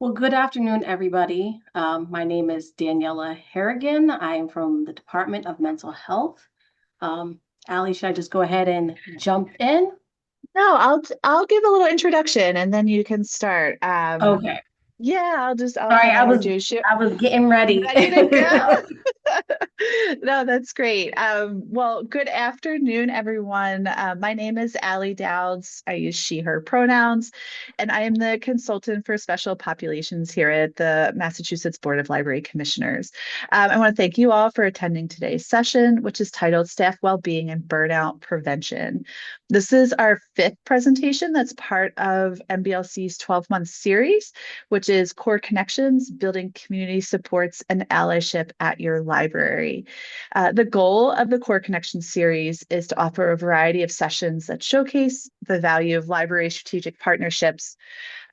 Well, good afternoon, everybody. My name is Daniela Harrigan. I am from the Department of Mental Health. Allie, should I just go ahead and jump in? No, I'll give a little introduction and then you can start. Okay. Yeah, I'll Sorry, kind of I was introduce you. I was getting ready. Ready to go. No, that's great. Well, good afternoon, everyone. My name is Allie Dowds. I use she, her pronouns, and I am the consultant for special populations here at the Massachusetts Board of Library Commissioners. I want to thank you all for attending today's session, which is titled Staff Wellbeing and Burnout Prevention. This is our fifth presentation that's part of MBLC's 12-month series, which is Core Connections, Building Community Supports and Allyship at Your Library. The goal of the Core Connections series is to offer a variety of sessions that showcase the value of library strategic partnerships,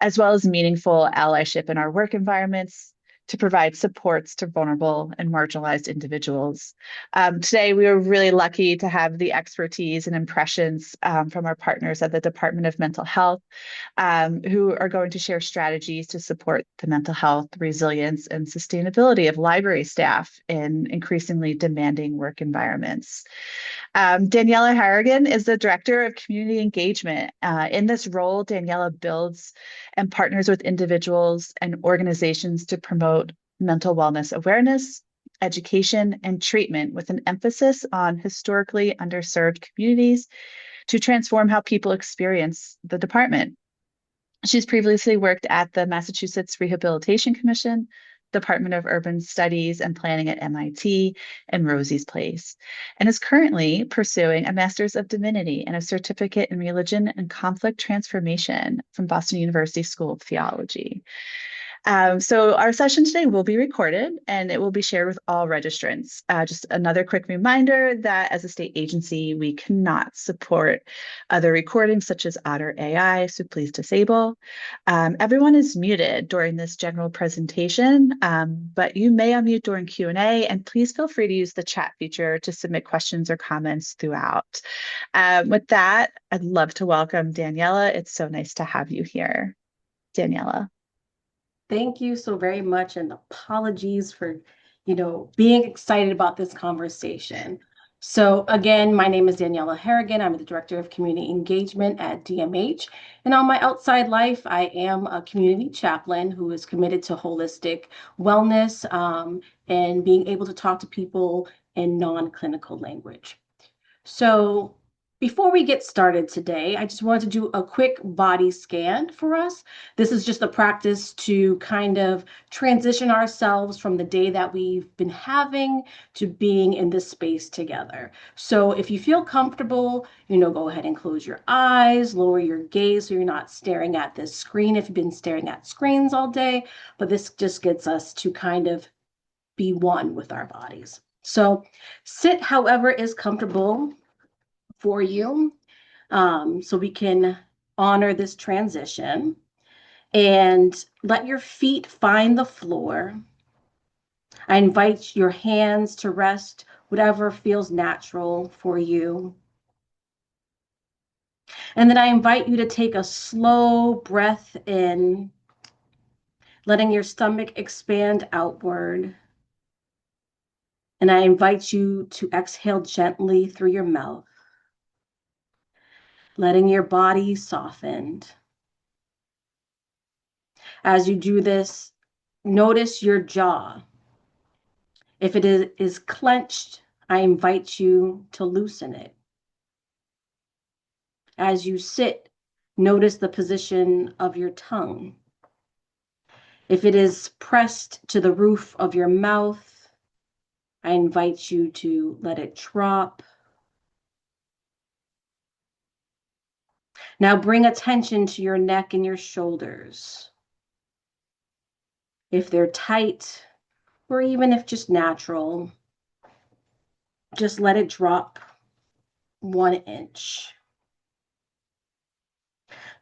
as well as meaningful allyship in our work environments to provide supports to vulnerable and marginalized individuals. Today, we were really lucky to have the expertise and impressions from our partners at the Department of Mental Health, who are going to share strategies to support the mental health, resilience, and sustainability of library staff in increasingly demanding work environments. Daniela Harrigan is the Director of Community Engagement. In this role, Daniela builds and partners with individuals and organizations to promote mental wellness awareness, education, and treatment with an emphasis on historically underserved communities to transform how people experience the department. She's previously worked at the Massachusetts Rehabilitation Commission, Department of Urban Studies and Planning at MIT, and Rosie's Place, and is currently pursuing a Master's of Divinity and a Certificate in Religion and Conflict Transformation from Boston University School of Theology. So our session today will be recorded and it will be shared with all registrants. Just another quick reminder that as a state agency, we cannot support other recordings such as Otter AI, so please disable. Everyone is muted during this general presentation, but you may unmute during Q&A, and please feel free to use the chat feature to submit questions or comments throughout. With that, I'd love to welcome Daniela. It's so nice to have you here, Daniela. Thank you so very much, and apologies for, being excited about this conversation. So again, my name is Daniela Harrigan. I'm the Director of Community Engagement at DMH. And on my outside life, I am a community chaplain who is committed to holistic wellness and being able to talk to people in non-clinical language. So before we get started today, I just wanted to do a quick body scan for us. This is just a practice to kind of transition ourselves from the day that we've been having to being in this space together. So if you feel comfortable, go ahead and close your eyes, lower your gaze so you're not staring at this screen if you've been staring at screens all day. But this just gets us to kind of be one with our bodies. So sit however is comfortable for you, so we can honor this transition and let your feet find the floor. I invite your hands to rest whatever feels natural for you. And then I invite you to take a slow breath in, letting your stomach expand outward. And I invite you to exhale gently through your mouth, letting your body soften. As you do this, notice your jaw. If it is clenched, I invite you to loosen it. As you sit, notice the position of your tongue. If it is pressed to the roof of your mouth, I invite you to let it drop. Now bring attention to your neck and your shoulders. If they're tight, or even if just natural, just let it drop 1 inch.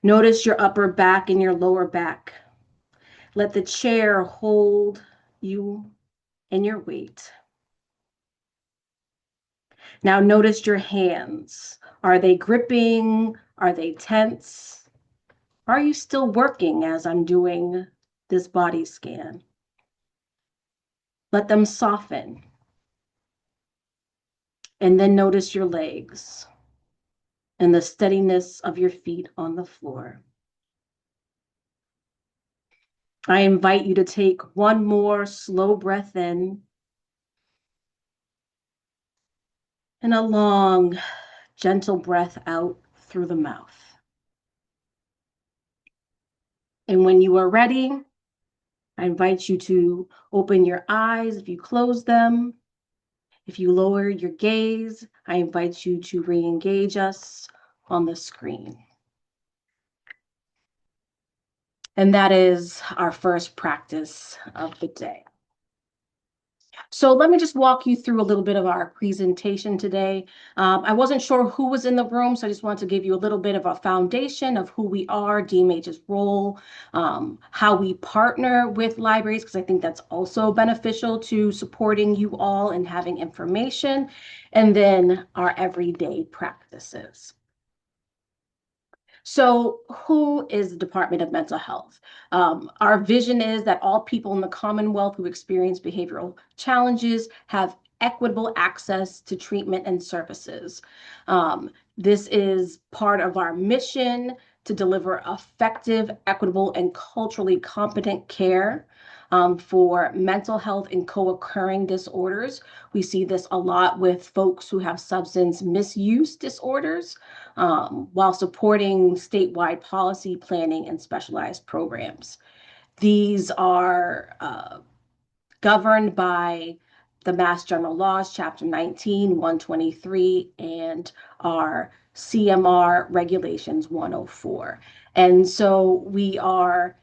Notice your upper back and your lower back. Let the chair hold you and your weight. Now notice your hands. Are they gripping? Are they tense? Are you still working as I'm doing this body scan. Let them soften. And then notice your legs and the steadiness of your feet on the floor. I invite you to take one more slow breath in and a long, gentle breath out through the mouth. And when you are ready, I invite you to open your eyes if you close them. If you lower your gaze, I invite you to re-engage us on the screen. And that is our first practice of the day. So let me just walk you through a little bit of our presentation today. I wasn't sure who was in the room, so I just wanted to give you a little bit of a foundation of who we are, DMH's role, how we partner with libraries, because I think that's also beneficial to supporting you all and having information, and then our everyday practices. So who is the Department of Mental Health? Our vision is that all people in the Commonwealth who experience behavioral challenges have equitable access to treatment and services. This is part of our mission to deliver effective, equitable, and culturally competent care for mental health and co-occurring disorders. We see this a lot with folks who have substance misuse disorders, while supporting statewide policy planning and specialized programs. These are governed by the Mass General Laws, Chapter 19, 123, and our CMR Regulations 104. And so we are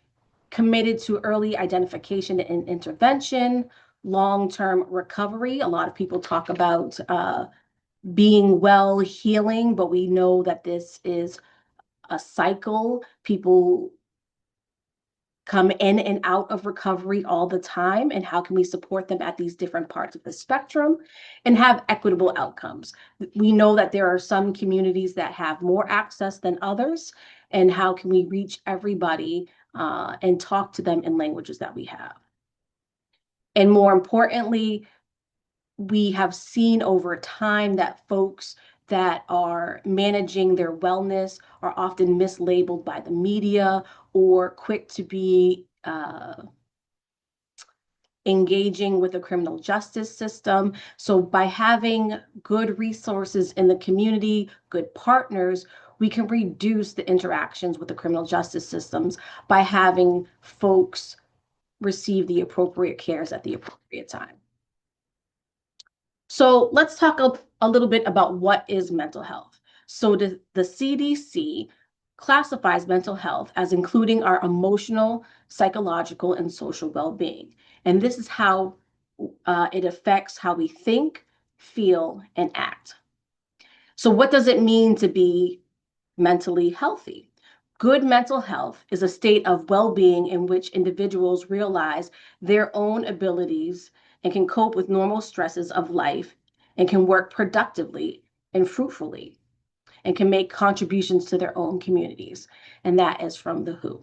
committed to early identification and intervention, long-term recovery. A lot of people talk about being well, healing, but we know that this is a cycle. People come in and out of recovery all the time, and how can we support them at these different parts of the spectrum and have equitable outcomes? We know that there are some communities that have more access than others, and how can we reach everybody and talk to them in languages that we have? And more importantly, we have seen over time that folks that are managing their wellness are often mislabeled by the media or quick to be engaging with the criminal justice system. So by having good resources in the community, good partners, we can reduce the interactions with the criminal justice systems by having folks receive the appropriate cares at the appropriate time. So let's talk a little bit about what is mental health. So the CDC classifies mental health as including our emotional, psychological, and social well-being. And this is how it affects how we think, feel, and act. So what does it mean to be mentally healthy? Good mental health is a state of well-being in which individuals realize their own abilities and can cope with normal stresses of life and can work productively and fruitfully and can make contributions to their own communities. And that is from the WHO.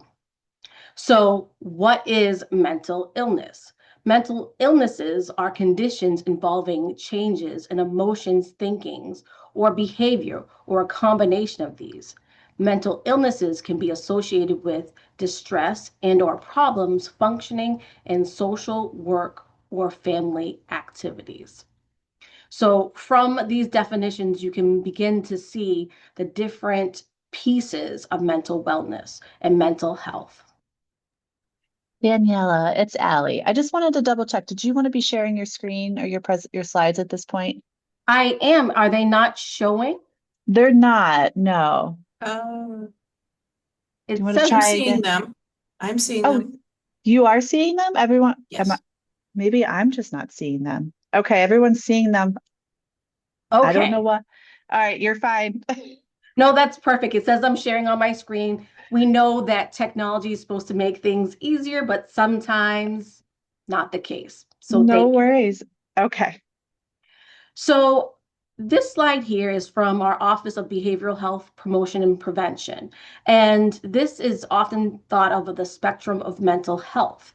So what is mental illness? Mental illnesses are conditions involving changes in emotions, thinkings, or behavior, or a combination of these. Mental illnesses can be associated with distress and or problems functioning in social, work, or family activities. So from these definitions, you can begin to see the different pieces of mental wellness and mental health. Daniela, it's Allie. I just wanted to double check. Did you want to be sharing your screen or your slides at this point? I am. Are they not showing? They're not, no. Um, Do you It want to says, I'm try seeing again? them. I'm seeing Oh, them. you are seeing them? Everyone, Yes. maybe I'm just not seeing them. Okay, everyone's seeing them. I don't know okay. what. All right, you're fine. No, that's perfect. It says I'm sharing on my screen. We know that technology is supposed to make things easier, but sometimes not the case. So No thank you. worries. Okay. So this slide here is from our Office of Behavioral Health Promotion and Prevention. And this is often thought of as the spectrum of mental health.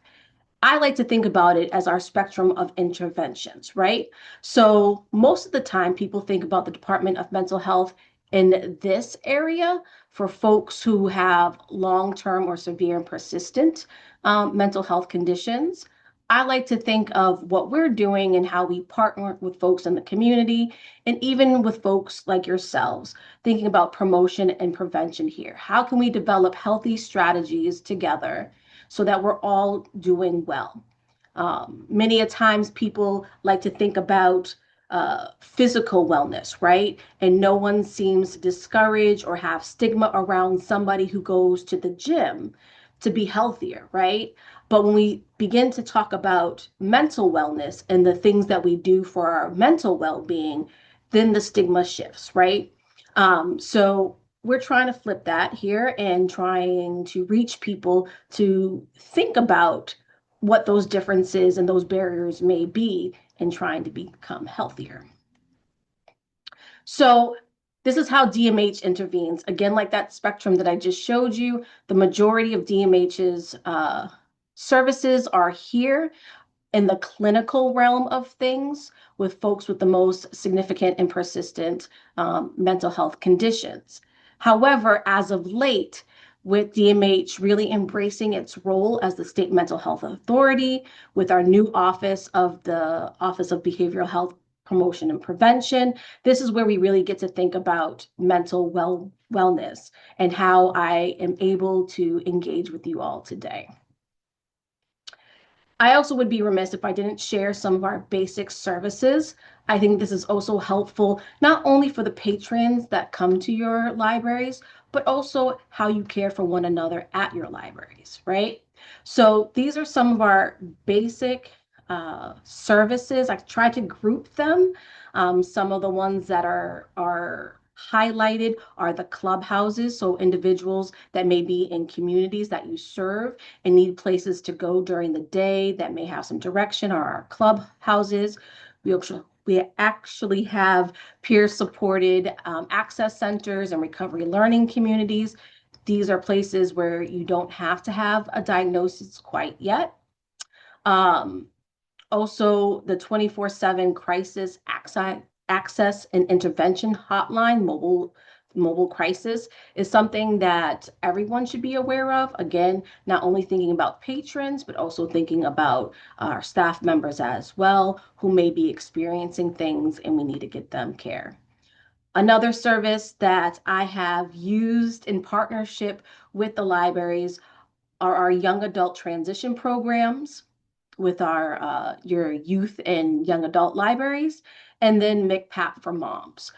I like to think about it as our spectrum of interventions, right? So most of the time, people think about the Department of Mental Health in this area for folks who have long-term or severe and persistent mental health conditions. I like to think of what we're doing and how we partner with folks in the community and even with folks like yourselves, thinking about promotion and prevention here. How can we develop healthy strategies together so that we're all doing well? Many a times people like to think about physical wellness, right? And no one seems discouraged or have stigma around somebody who goes to the gym to be healthier, right? But when we begin to talk about mental wellness and the things that we do for our mental well-being, then the stigma shifts, right? So we're trying to flip that here and trying to reach people to think about what those differences and those barriers may be in trying to become healthier. So this is how DMH intervenes. Again, like that spectrum that I just showed you, the majority of DMH's services are here in the clinical realm of things with folks with the most significant and persistent mental health conditions. However, as of late, with DMH really embracing its role as the state mental health authority, with our new office of the Office of Behavioral Health Promotion and Prevention, this is where we really get to think about mental wellness and how I am able to engage with you all today. I also would be remiss if I didn't share some of our basic services. I think this is also helpful, not only for the patrons that come to your libraries, but also how you care for one another at your libraries, right? So these are some of our basic services. I try to group them. Some of the ones that are highlighted are the clubhouses, so individuals that may be in communities that you serve and need places to go during the day that may have some direction are our clubhouses. We actually have peer-supported access centers and recovery learning communities. These are places where you don't have to have a diagnosis quite yet. Also, the 24/7 crisis access and intervention hotline, mobile crisis, is something that everyone should be aware of. Again, not only thinking about patrons, but also thinking about our staff members as well, who may be experiencing things and we need to get them care. Another service that I have used in partnership with the libraries are our young adult transition programs with our your youth and young adult libraries, and then MCPAP for moms.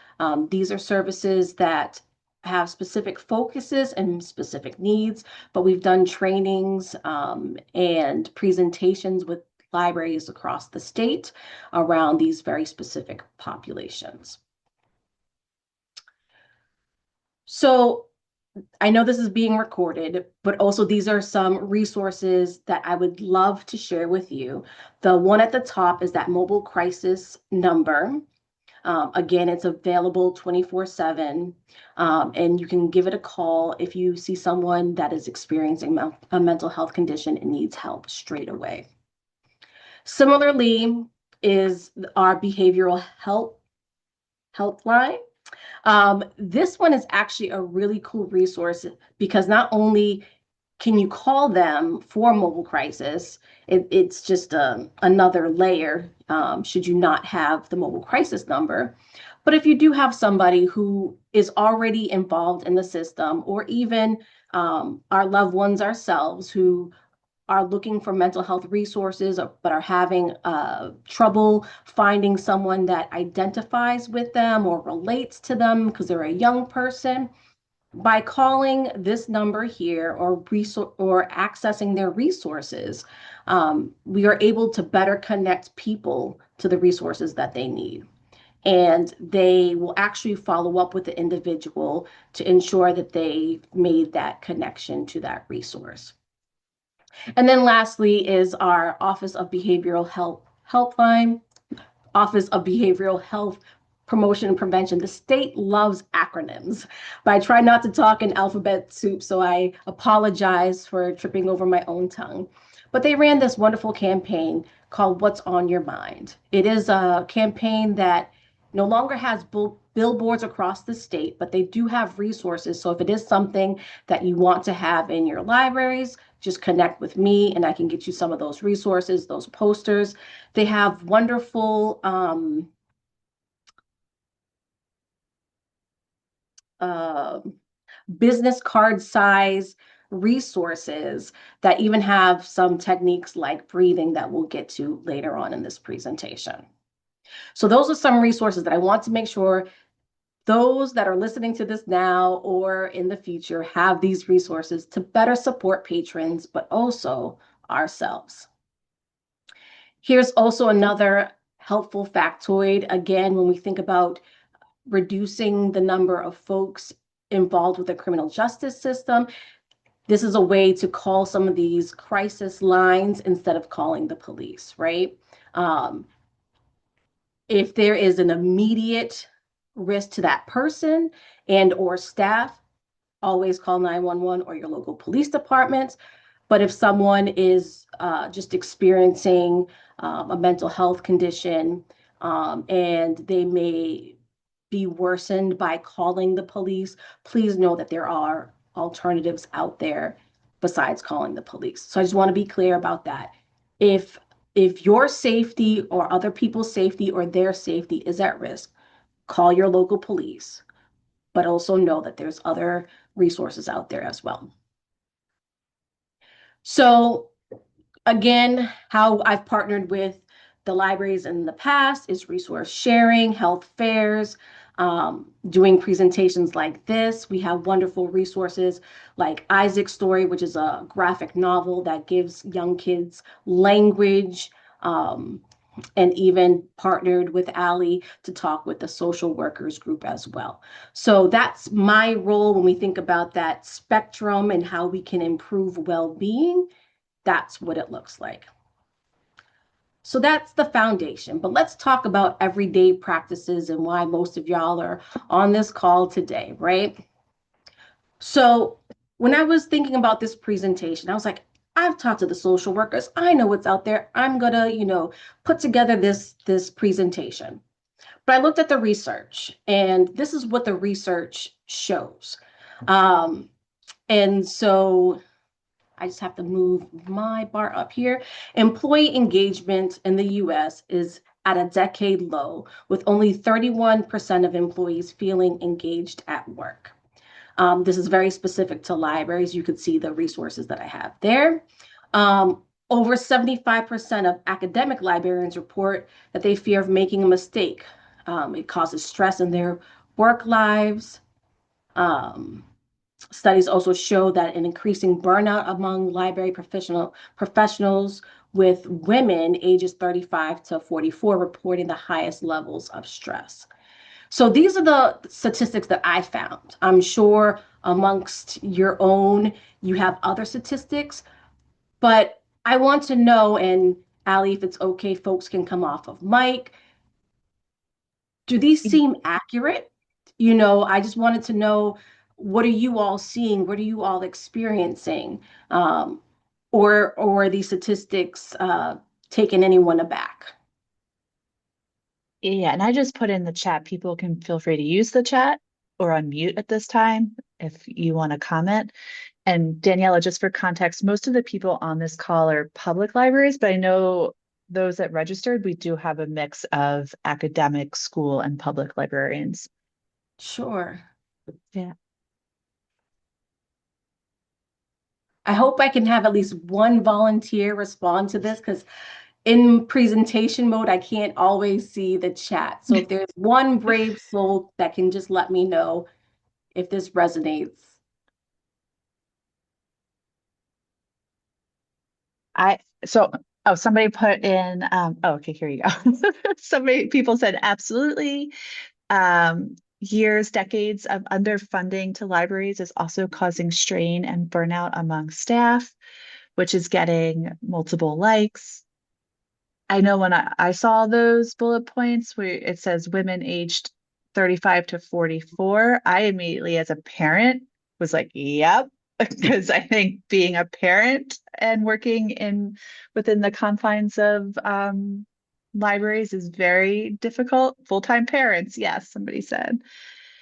These are services that have specific focuses and specific needs, but we've done trainings and presentations with libraries across the state around these very specific populations. So I know this is being recorded, but also these are some resources that I would love to share with you. The one at the top is that mobile crisis number. Again, it's available 24/7, and you can give it a call if you see someone that is experiencing a mental health condition and needs help straight away. Similarly is our behavioral health helpline. This one is actually a really cool resource because not only can you call them for mobile crisis, it's just another layer should you not have the mobile crisis number. But if you do have somebody who is already involved in the system, or even our loved ones ourselves who are looking for mental health resources but are having trouble finding someone that identifies with them or relates to them because they're a young person, by calling this number here or accessing their resources, we are able to better connect people to the resources that they need. And they will actually follow up with the individual to ensure that they made that connection to that resource. And then lastly is our Office of Behavioral Health Helpline, Office of Behavioral Health promotion and prevention. The state loves acronyms, but I try not to talk in alphabet soup, so I apologize for tripping over my own tongue. But they ran this wonderful campaign called What's on Your Mind. It is a campaign that no longer has billboards across the state, but they do have resources. So if it is something that you want to have in your libraries, just connect with me and I can get you some of those resources, those posters. They have wonderful uh, business card size resources that even have some techniques like breathing that we'll get to later on in this presentation. So those are some resources that I want to make sure those that are listening to this now or in the future have these resources to better support patrons, but also ourselves. Here's also another helpful factoid. Again, when we think about reducing the number of folks involved with the criminal justice system, this is a way to call some of these crisis lines instead of calling the police, right? If there is an immediate risk to that person and or staff, always call 911 or your local police department. But if someone is just experiencing a mental health condition and they may be worsened by calling the police, please know that there are alternatives out there besides calling the police. So I just want to be clear about that. If your safety or other people's safety or their safety is at risk, call your local police, but also know that there's other resources out there as well. So again, how I've partnered with the libraries in the past is resource sharing, health fairs, doing presentations like this. We have wonderful resources like Isaac's Story, which is a graphic novel that gives young kids language, and even partnered with Allie to talk with the social workers group as well. So that's my role when we think about that spectrum and how we can improve well-being. That's what it looks like. So that's the foundation, but let's talk about everyday practices and why most of y'all are on this call today, right? So when I was thinking about this presentation, I was like, I've talked to the social workers. I know what's out there. I'm gonna, put together this presentation. But I looked at the research, and this is what the research shows. And so I just have to move my bar up here. Employee engagement in the US is at a decade low, with only 31% of employees feeling engaged at work. This is very specific to libraries. You could see the resources that I have there. Over 75% of academic librarians report that they fear of making a mistake. It causes stress in their work lives. Studies also show that an increasing burnout among library professionals, with women ages 35 to 44 reporting the highest levels of stress. So these are the statistics that I found. I'm sure amongst your own, you have other statistics, but I want to know, and Allie, if it's okay, folks can come off of mic. Do these seem accurate? I just wanted to know, what are you all seeing? What are you all experiencing? Or are these statistics taking anyone aback? Yeah, and I just put in the chat. People can feel free to use the chat or unmute at this time if you want to comment. And Daniela, just for context, most of the people on this call are public libraries, but I know those that registered, we do have a mix of academic, school, and public librarians. Sure. Yeah. I hope I can have at least one volunteer respond to this, because in presentation mode, I can't always see the chat. So if there's one brave soul that can just let me know if this resonates. Somebody put in, okay, here you go. People said absolutely. Decades of underfunding to libraries is also causing strain and burnout among staff, which is getting multiple likes. I know when I saw those bullet points where it says women aged 35 to 44, I immediately, as a parent, was like, yep, because I think being a parent and working within the confines of libraries is very difficult. Full-time parents, yes, somebody said.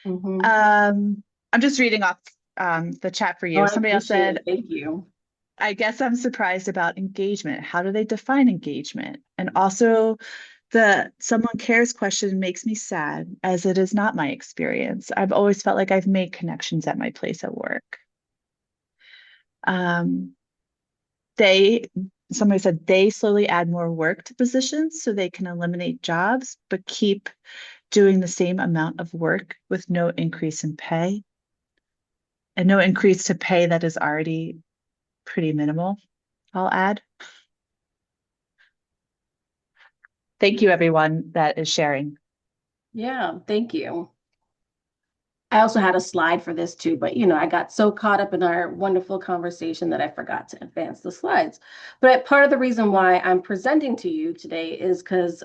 Mhm. I'm just reading off the chat for Oh, you. I Somebody else appreciate it. said, Thank you. I guess I'm surprised about engagement. How do they define engagement? And also, the someone cares question makes me sad, as it is not my experience. I've always felt like I've made connections at my place of work. Um, they, somebody said they slowly add more work to positions so they can eliminate jobs, but keep doing the same amount of work with no increase in pay and no increase to pay that is already pretty minimal, I'll add. Thank you, everyone that is sharing. Yeah, thank you. I also had a slide for this too, but I got so caught up in our wonderful conversation that I forgot to advance the slides. But part of the reason why I'm presenting to you today is because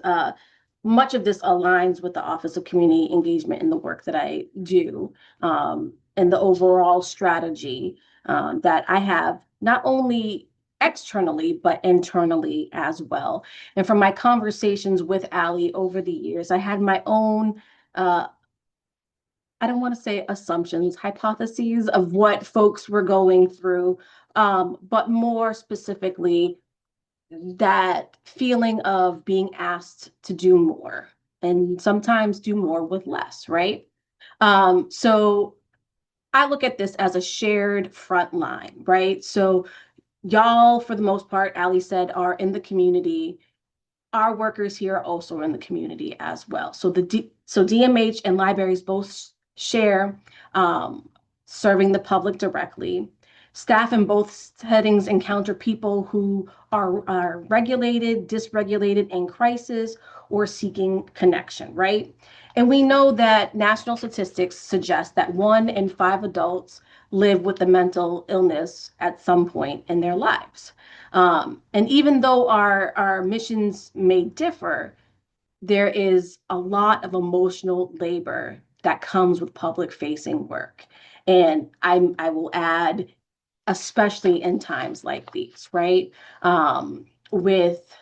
much of this aligns with the Office of Community Engagement and the work that I do, and the overall strategy that I have, not only externally, but internally as well. And from my conversations with Allie over the years, I had my own I don't want to say assumptions, hypotheses of what folks were going through, but more specifically, that feeling of being asked to do more and sometimes do more with less, right? So I look at this as a shared front line, right? So y'all, for the most part, Ali said, are in the community. Our workers here are also in the community as well. So DMH and libraries both share serving the public directly. Staff in both settings encounter people who are regulated, dysregulated, in crisis, or seeking connection, right? And we know that national statistics suggest that 1 in 5 adults live with a mental illness at some point in their lives. And even though our missions may differ, there is a lot of emotional labor that comes with public facing work. And I will add, especially in times like these, right? With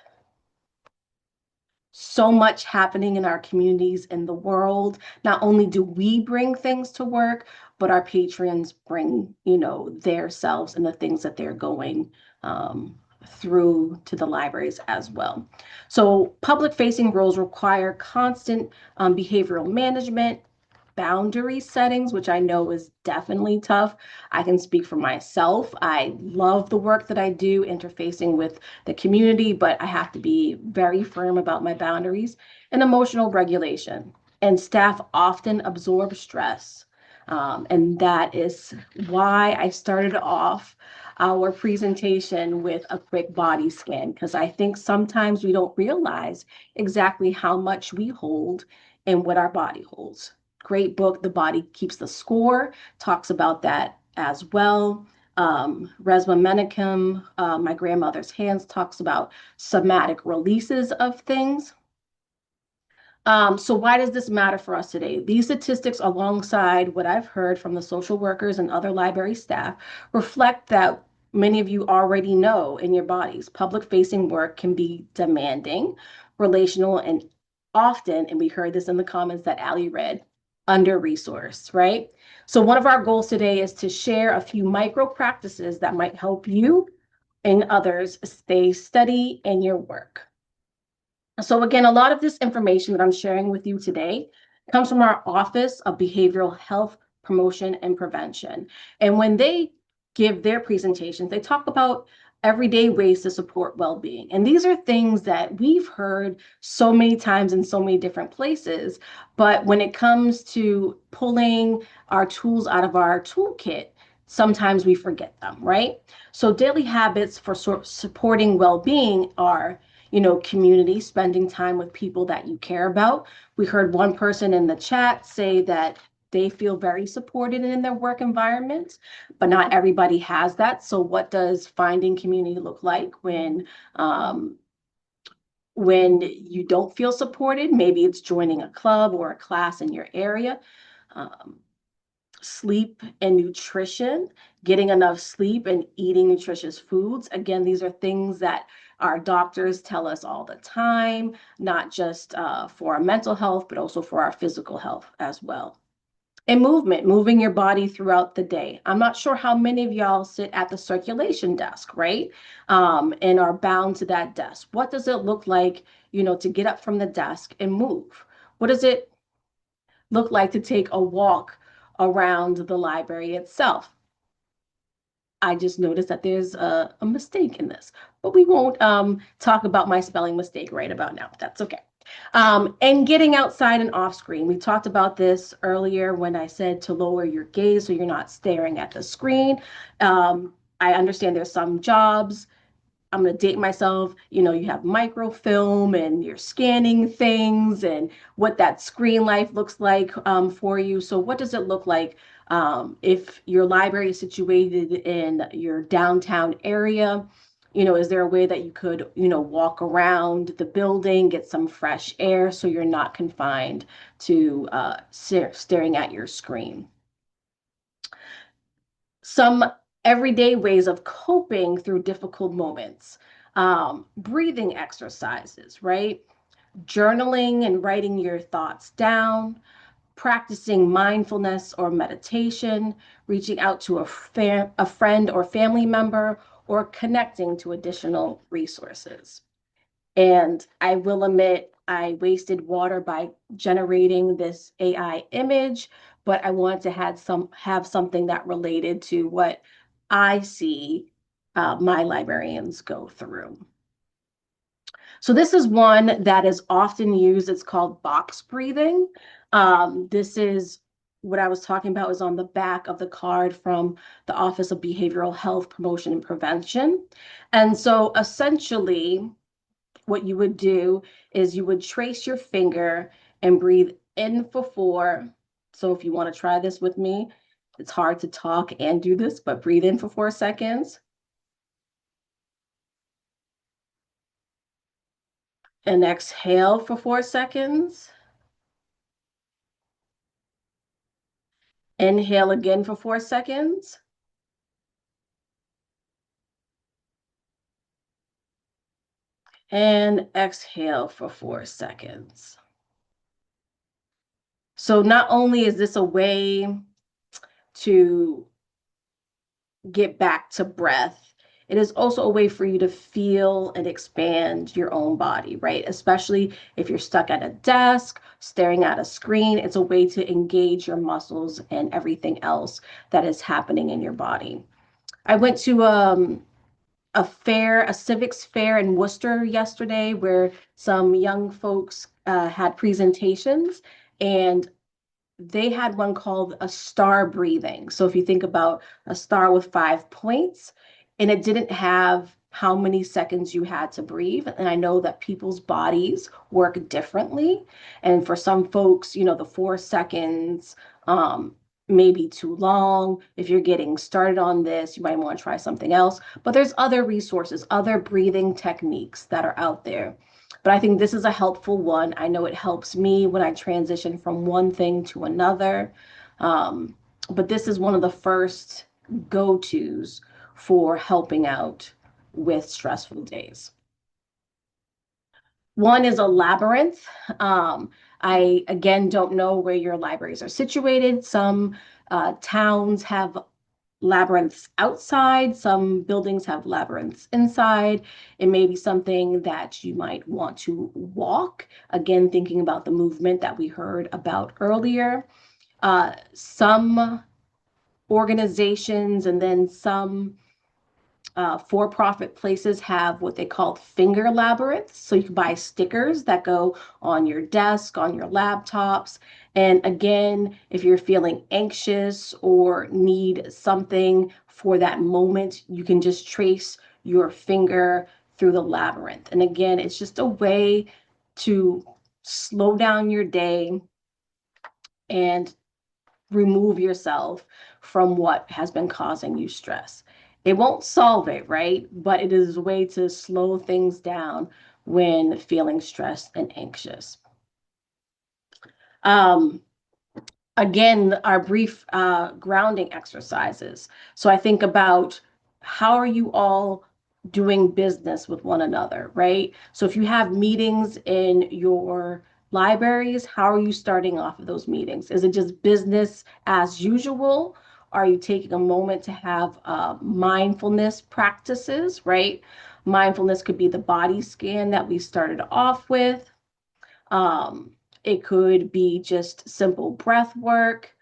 so much happening in our communities in the world. Not only do we bring things to work, but our patrons bring, their selves and the things that they're going through to the libraries as well. So public facing roles require constant behavioral management, boundary settings, which I know is definitely tough. I can speak for myself. I love the work that I do interfacing with the community, but I have to be very firm about my boundaries and emotional regulation. And staff often absorb stress. And that is why I started off our presentation with a quick body scan, because I think sometimes we don't realize exactly how much we hold and what our body holds. Great book, The Body Keeps the Score, talks about that as well. Resma Menakem, My Grandmother's Hands, talks about somatic releases of things. So why does this matter for us today? These statistics, alongside what I've heard from the social workers and other library staff, reflect that many of you already know in your bodies. Public facing work can be demanding, relational, and often, and we heard this in the comments that Ali read, under-resourced, right? So one of our goals today is to share a few micro practices that might help you and others stay steady in your work. So again, a lot of this information that I'm sharing with you today comes from our Office of Behavioral Health Promotion and Prevention. And when they give their presentations, they talk about everyday ways to support well-being. And these are things that we've heard so many times in so many different places. But when it comes to pulling our tools out of our toolkit, sometimes we forget them, right? So daily habits for supporting well-being are community, spending time with people that you care about. We heard one person in the chat say that they feel very supported in their work environment, but not everybody has that. So what does finding community look like when you don't feel supported, maybe it's joining a club or a class in your area. Um, Sleep and nutrition, getting enough sleep and eating nutritious foods. Again, these are things that our doctors tell us all the time, not just for our mental health, but also for our physical health as well. And movement, moving your body throughout the day. I'm not sure how many of y'all sit at the circulation desk, right? And are bound to that desk. What does it look like, to get up from the desk and move? What does it look like to take a walk around the library itself? I just noticed that there's a mistake in this, but we won't talk about my spelling mistake right about now. That's okay. And getting outside and off screen. We talked about this earlier when I said to lower your gaze so you're not staring at the screen. I understand there's some jobs. I'm going to date myself. You have microfilm and you're scanning things and what that screen life looks like for you. So, what does it look like if your library is situated in your downtown area? Is there a way that you could, walk around the building, get some fresh air so you're not confined to staring at your screen? Some everyday ways of coping through difficult moments. Breathing exercises, right? Journaling and writing your thoughts down, practicing mindfulness or meditation, reaching out to a friend or family member, or connecting to additional resources. And I will admit, I wasted water by generating this AI image, but I wanted to have something that related to what I see my librarians go through. So this is one that is often used. It's called box breathing. This is what I was talking about is on the back of the card from the Office of Behavioral Health Promotion and Prevention. And so essentially, what you would do is you would trace your finger and breathe in for 4. So if you want to try this with me, it's hard to talk and do this, but breathe in for 4 seconds and exhale for 4 seconds. Inhale again for 4 seconds. And exhale for 4 seconds. So not only is this a way to get back to breath, it is also a way for you to feel and expand your own body, right? Especially if you're stuck at a desk, staring at a screen, it's a way to engage your muscles and everything else that is happening in your body. I went to a fair, a civics fair in Worcester yesterday where some young folks had presentations, and they had one called a star breathing. So if you think about a star with 5 points, and it didn't have how many seconds you had to breathe. And I know that people's bodies work differently. And for some folks, the 4 seconds may be too long. If you're getting started on this, you might want to try something else. But there's other resources, other breathing techniques that are out there. But I think this is a helpful one. I know it helps me when I transition from one thing to another. Um, but this is one of the first go-tos for helping out with stressful days. One is a labyrinth. I, again, don't know where your libraries are situated. Some towns have labyrinths outside, some buildings have labyrinths inside. It may be something that you might want to walk. Again, thinking about the movement that we heard about earlier. Some organizations and then some for-profit places have what they call finger labyrinths. So you can buy stickers that go on your desk, on your laptops. And again, if you're feeling anxious or need something for that moment, you can just trace your finger through the labyrinth. And again, it's just a way to slow down your day and remove yourself from what has been causing you stress. It won't solve it, right? But it is a way to slow things down when feeling stressed and anxious. Again, our brief grounding exercises. So I think about, how are you all doing business with one another, right? So if you have meetings in your libraries, how are you starting off of those meetings? Is it just business as usual? Are you taking a moment to have mindfulness practices, right? Mindfulness could be the body scan that we started off with. It could be just simple breath work,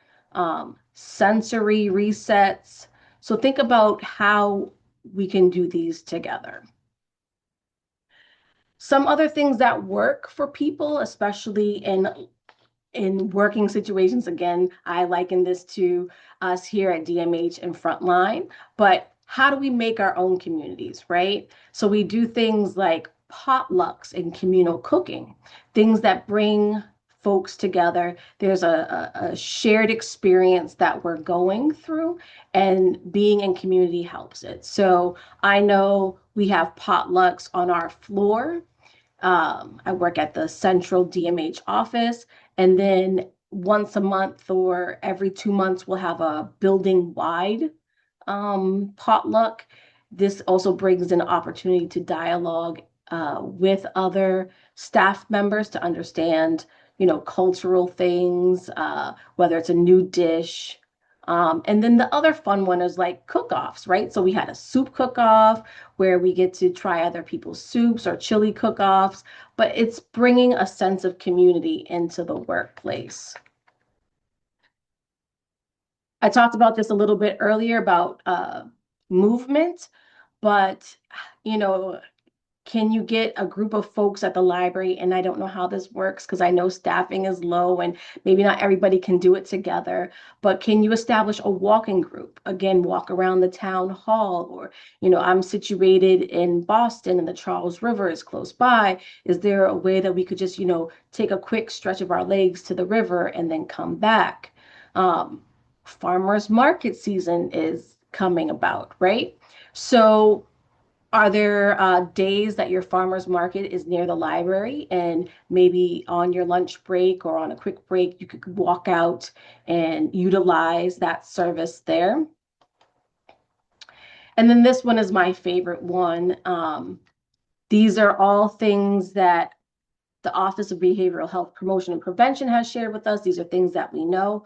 sensory resets. So think about how we can do these together. Some other things that work for people, especially in working situations, again, I liken this to us here at DMH and Frontline, but how do we make our own communities, right? So we do things like potlucks and communal cooking, things that bring folks together. There's a shared experience that we're going through, and being in community helps it. So I know we have potlucks on our floor. I work at the central DMH office, and then once a month or every 2 months, we'll have a building wide potluck. This also brings an opportunity to dialogue with other staff members to understand, cultural things, whether it's a new dish. And then the other fun one is like cook-offs, right? So we had a soup cook-off where we get to try other people's soups, or chili cook-offs, but it's bringing a sense of community into the workplace. I talked about this a little bit earlier about movement, but can you get a group of folks at the library? And I don't know how this works because I know staffing is low and maybe not everybody can do it together, but can you establish a walking group? Again, walk around the town hall, or, I'm situated in Boston and the Charles River is close by. Is there a way that we could just, take a quick stretch of our legs to the river and then come back? Farmers market season is coming about, right? So are there days that your farmer's market is near the library, and maybe on your lunch break or on a quick break, you could walk out and utilize that service there? And then this one is my favorite one. These are all things that the Office of Behavioral Health Promotion and Prevention has shared with us. These are things that we know.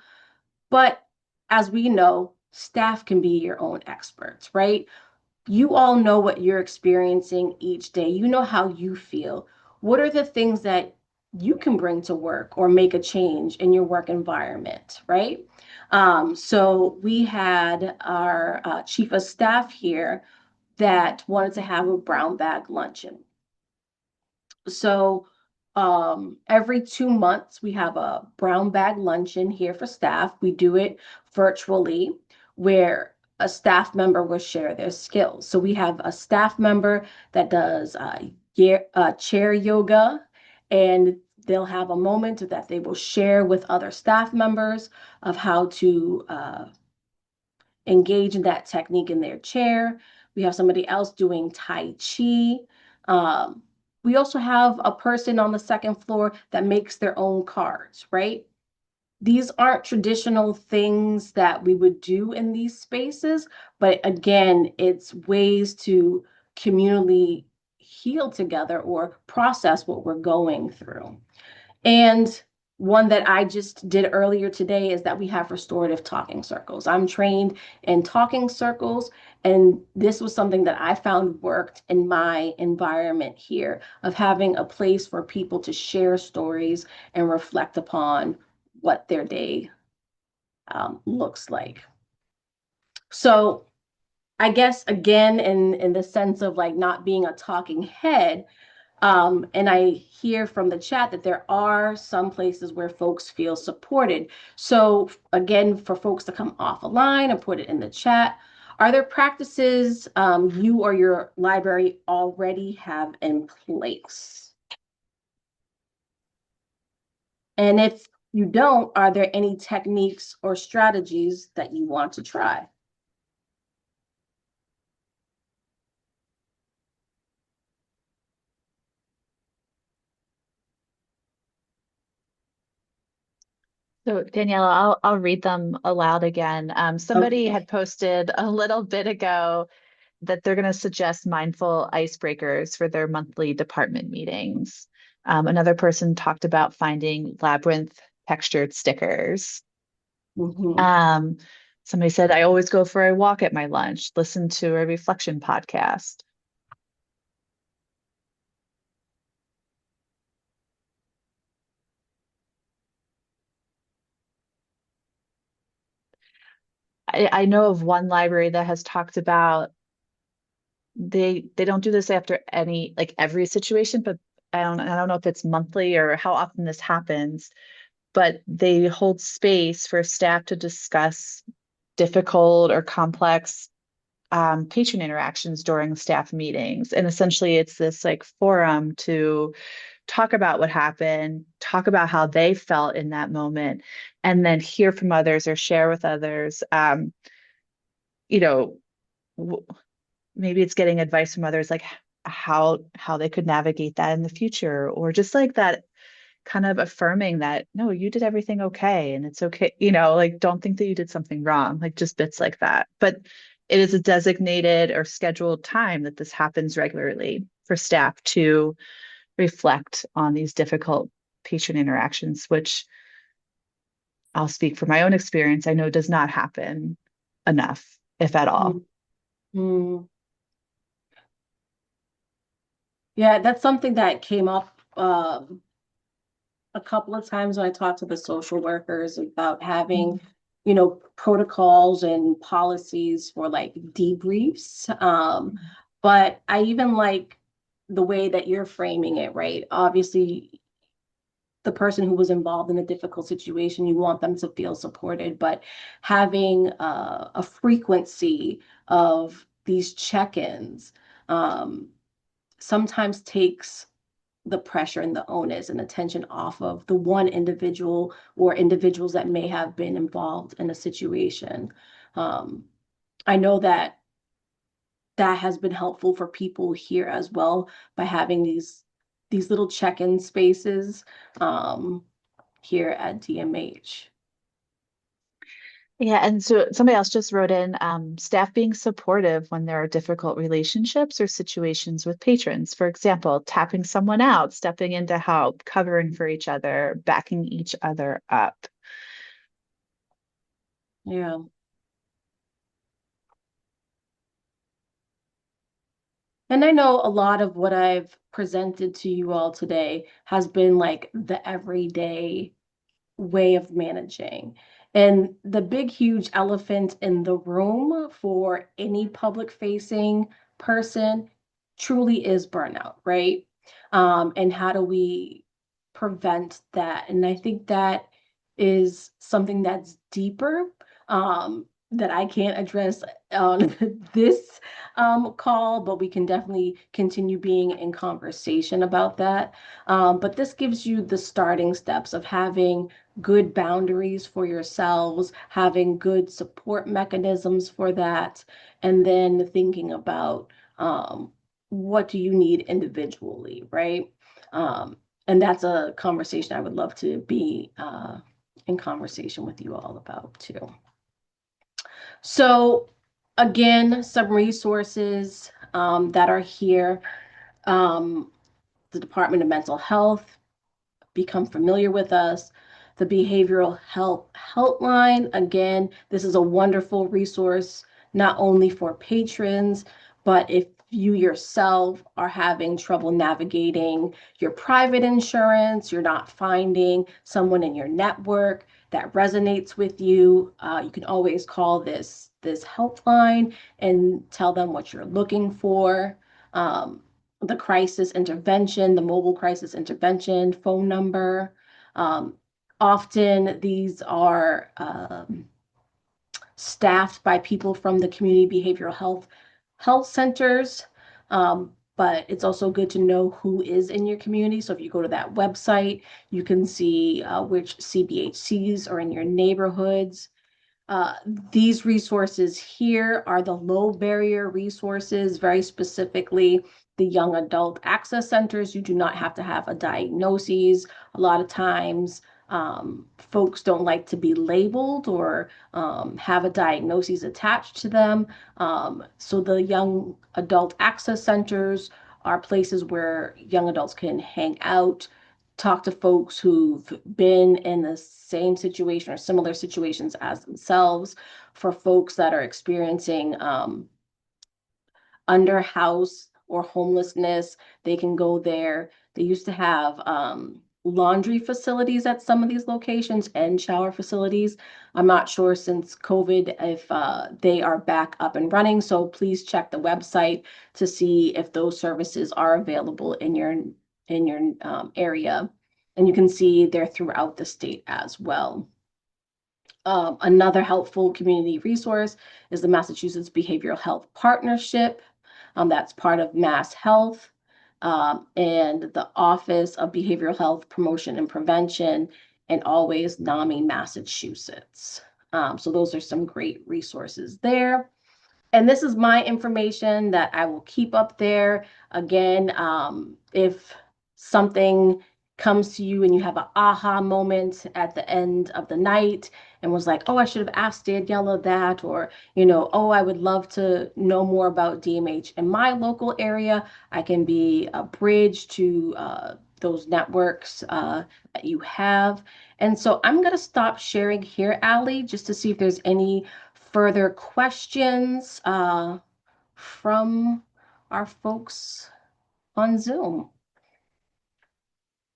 But as we know, staff can be your own experts, right? You all know what you're experiencing each day. You know how you feel. What are the things that you can bring to work or make a change in your work environment, right? So we had our chief of staff here that wanted to have a brown bag luncheon. So every 2 months, we have a brown bag luncheon here for staff. We do it virtually, where a staff member will share their skills. So we have a staff member that does chair yoga, and they'll have a moment that they will share with other staff members of how to engage in that technique in their chair. We have somebody else doing Tai Chi. We also have a person on the second floor that makes their own cards, right? These aren't traditional things that we would do in these spaces, but again, it's ways to communally heal together or process what we're going through. And one that I just did earlier today is that we have restorative talking circles. I'm trained in talking circles, and this was something that I found worked in my environment here, of having a place for people to share stories and reflect upon what their day looks like. So I guess, again, in the sense of like not being a talking head, and I hear from the chat that there are some places where folks feel supported. So again, for folks to come off a line and put it in the chat, are there practices you or your library already have in place? And if you don't, are there any techniques or strategies that you want to try? So Daniela, I'll read them aloud again. Somebody Okay. had posted a little bit ago that they're going to suggest mindful icebreakers for their monthly department meetings. Another person talked about finding labyrinth textured stickers. Hmm. Um, Somebody said, I always go for a walk at my lunch, listen to a reflection podcast. I know of one library that has talked about they don't do this after any like every situation, but I don't know if it's monthly or how often this happens, but they hold space for staff to discuss difficult or complex patron interactions during staff meetings. And essentially, it's this like forum to talk about what happened, talk about how they felt in that moment, and then hear from others or share with others. You know, w- Maybe it's getting advice from others, like how they could navigate that in the future, or just like that kind of affirming that no, you did everything okay and it's okay, like don't think that you did something wrong, like just bits like that. But it is a designated or scheduled time that this happens regularly for staff to reflect on these difficult patient interactions, which I'll speak from my own experience, I know does not happen enough, if at all. Hmm. Yeah, that's something that came up a couple of times when I talked to the social workers about having, Mhm. protocols and policies for like debriefs. But I even like the way that you're framing it, right? Obviously, the person who was involved in a difficult situation, you want them to feel supported, but having a frequency of these check-ins um, sometimes takes the pressure and the onus and attention off of the one individual or individuals that may have been involved in a situation. Um, I know that that has been helpful for people here as well by having these little check-in spaces um, here at DMH. Yeah, and so somebody else just wrote in staff being supportive when there are difficult relationships or situations with patrons. For example, tapping someone out, stepping in to help, covering for each other, backing each other up. Yeah. And I know a lot of what I've presented to you all today has been like the everyday way of managing. And the big, huge elephant in the room for any public facing person truly is burnout, right? And how do we prevent that? And I think that is something that's deeper that I can't address on this call, but we can definitely continue being in conversation about that. But this gives you the starting steps of having good boundaries for yourselves, having good support mechanisms for that, and then thinking about what do you need individually, right? Um, and that's a conversation I would love to be in conversation with you all about too. So, again, some resources that are here. Um, the Department of Mental Health, become familiar with us. The Behavioral Health Helpline, again, this is a wonderful resource, not only for patrons, but if you yourself are having trouble navigating your private insurance, you're not finding someone in your network that resonates with you, you can always call this helpline and tell them what you're looking for. Um, the crisis intervention, the mobile crisis intervention phone number. Um, Often these are staffed by people from the community behavioral health centers. But it's also good to know who is in your community. So if you go to that website, you can see which CBHCs are in your neighborhoods. Uh, these resources here are the low barrier resources, very specifically the young adult access centers. You do not have to have a diagnosis. A lot of times, folks don't like to be labeled or have a diagnosis attached to them. So the young adult access centers are places where young adults can hang out, talk to folks who've been in the same situation or similar situations as themselves. For folks that are experiencing under house or homelessness, they can go there. They used to have laundry facilities at some of these locations and shower facilities. I'm not sure since COVID if they are back up and running. So please check the website to see if those services are available in your area. And you can see they're throughout the state as well. Another helpful community resource is the Massachusetts Behavioral Health Partnership. That's part of Mass Health and the Office of Behavioral Health Promotion and Prevention, and always NAMI, Massachusetts. So those are some great resources there. And this is my information that I will keep up there. Again, if something comes to you and you have an aha moment at the end of the night and was like, oh, I should have asked Daniela that, or, oh, I would love to know more about DMH in my local area, I can be a bridge to those networks that you have. And so I'm going to stop sharing here, Allie, just to see if there's any further questions from our folks on Zoom.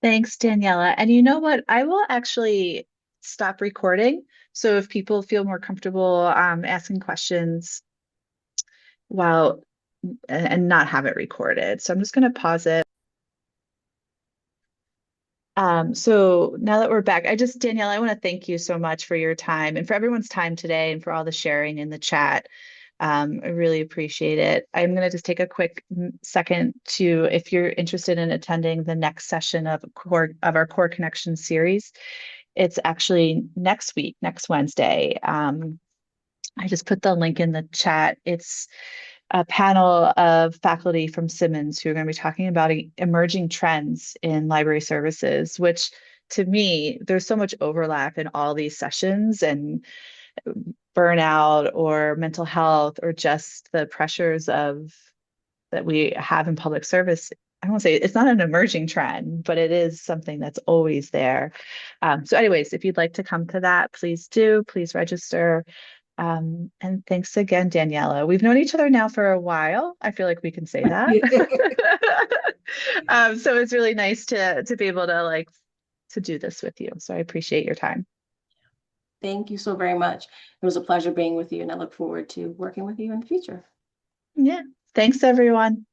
Thanks, Daniela. And you know what? I will actually stop recording. So if people feel more comfortable asking questions while and not have it recorded. So I'm just going to pause it. So now that we're back, Danielle, I want to thank you so much for your time and for everyone's time today and for all the sharing in the chat. I really appreciate it. I'm going to just take a quick second to, if you're interested in attending the next session of our Core Connection series, it's actually next week, next Wednesday. I just put the link in the chat. It's a panel of faculty from Simmons who are going to be talking about emerging trends in library services, which to me, there's so much overlap in all these sessions, and burnout or mental health or just the pressures that we have in public service. I won't say it's not an emerging trend, but it is something that's always there. So anyways, if you'd like to come to that, please do, please register. And thanks again, Daniela. We've known each other now for a while. I feel like we can say that. So it's really nice to be able to do this with you. So I appreciate your time. Thank you so very much. It was a pleasure being with you, and I look forward to working with you in the future. Yeah. Thanks, everyone.